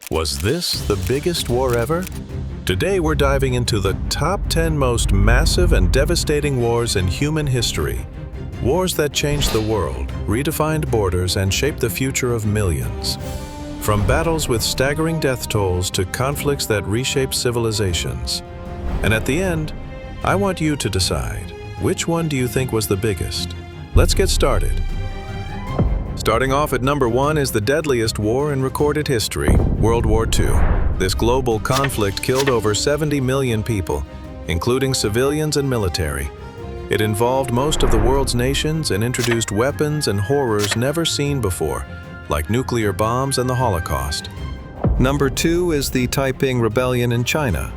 Was this the biggest war ever? Today we're diving into the top 10 most massive and devastating wars in human history. Wars that changed the world, redefined borders, and shaped the future of millions. From battles with staggering death tolls to conflicts that reshaped civilizations. And at the end, I want you to decide, which one do you think was the biggest? Let's get started. Starting off at number 1 is the deadliest war in recorded history, World War II. This global conflict killed over 70 million people, including civilians and military. It involved most of the world's nations and introduced weapons and horrors never seen before, like nuclear bombs and the Holocaust. Number 2 is the Taiping Rebellion in China,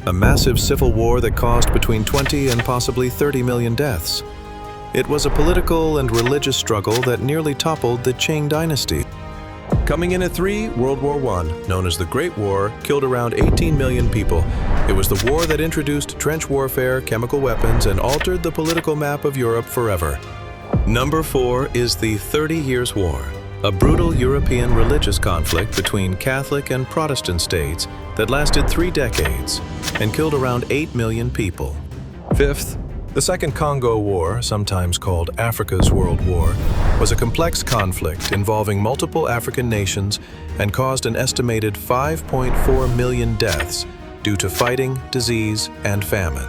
a massive civil war that caused between 20 and possibly 30 million deaths. It was a political and religious struggle that nearly toppled the Qing dynasty. Coming in at 3, World War I, known as the Great War, killed around 18 million people. It was the war that introduced trench warfare, chemical weapons, and altered the political map of Europe forever. Number 4 is the 30 Years' War, a brutal European religious conflict between Catholic and Protestant states that lasted 3 decades and killed around 8 million people. 5th, the Second Congo War, sometimes called Africa's World War, was a complex conflict involving multiple African nations and caused an estimated 5.4 million deaths due to fighting, disease, and famine.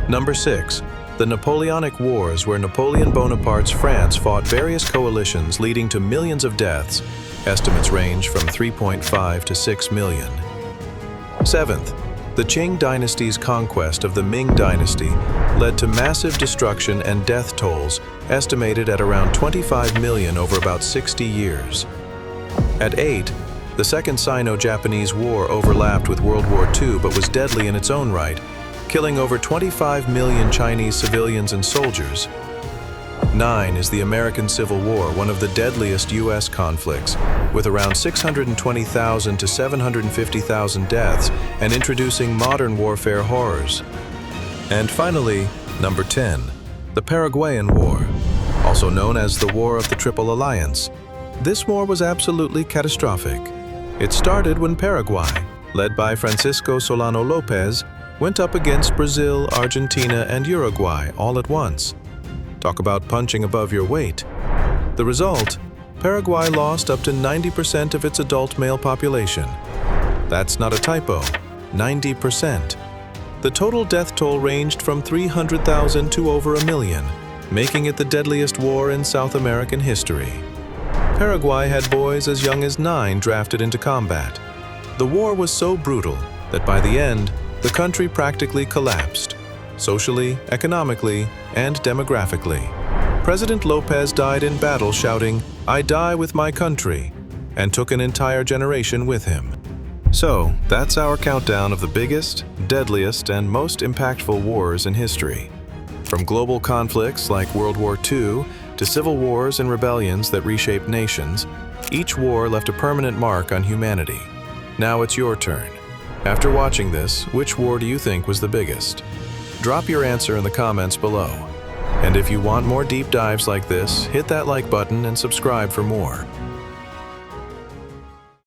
Number 6. The Napoleonic Wars, where Napoleon Bonaparte's France fought various coalitions leading to millions of deaths. Estimates range from 3.5 to 6 million. 7th. The Qing dynasty's conquest of the Ming dynasty led to massive destruction and death tolls estimated at around 25 million over about 60 years. At 8, the Second Sino-Japanese War overlapped with World War II but was deadly in its own right, killing over 25 million Chinese civilians and soldiers. 9 is the American Civil War, one of the deadliest U.S. conflicts, with around 620,000 to 750,000 deaths and introducing modern warfare horrors. And finally, number 10, the Paraguayan War, also known as the War of the Triple Alliance. This war was absolutely catastrophic. It started when Paraguay, led by Francisco Solano Lopez, went up against Brazil, Argentina, and Uruguay all at once. Talk about punching above your weight. The result? Paraguay lost up to 90% of its adult male population. That's not a typo, 90%. The total death toll ranged from 300,000 to over 1 million, making it the deadliest war in South American history. Paraguay had boys as young as 9 drafted into combat. The war was so brutal that by the end, the country practically collapsed, socially, economically, and demographically. President Lopez died in battle shouting, "I die with my country," and took an entire generation with him. So, that's our countdown of the biggest, deadliest, and most impactful wars in history. From global conflicts like World War II to civil wars and rebellions that reshaped nations, each war left a permanent mark on humanity. Now it's your turn. After watching this, which war do you think was the biggest? Drop your answer in the comments below. And if you want more deep dives like this, hit that like button and subscribe for more.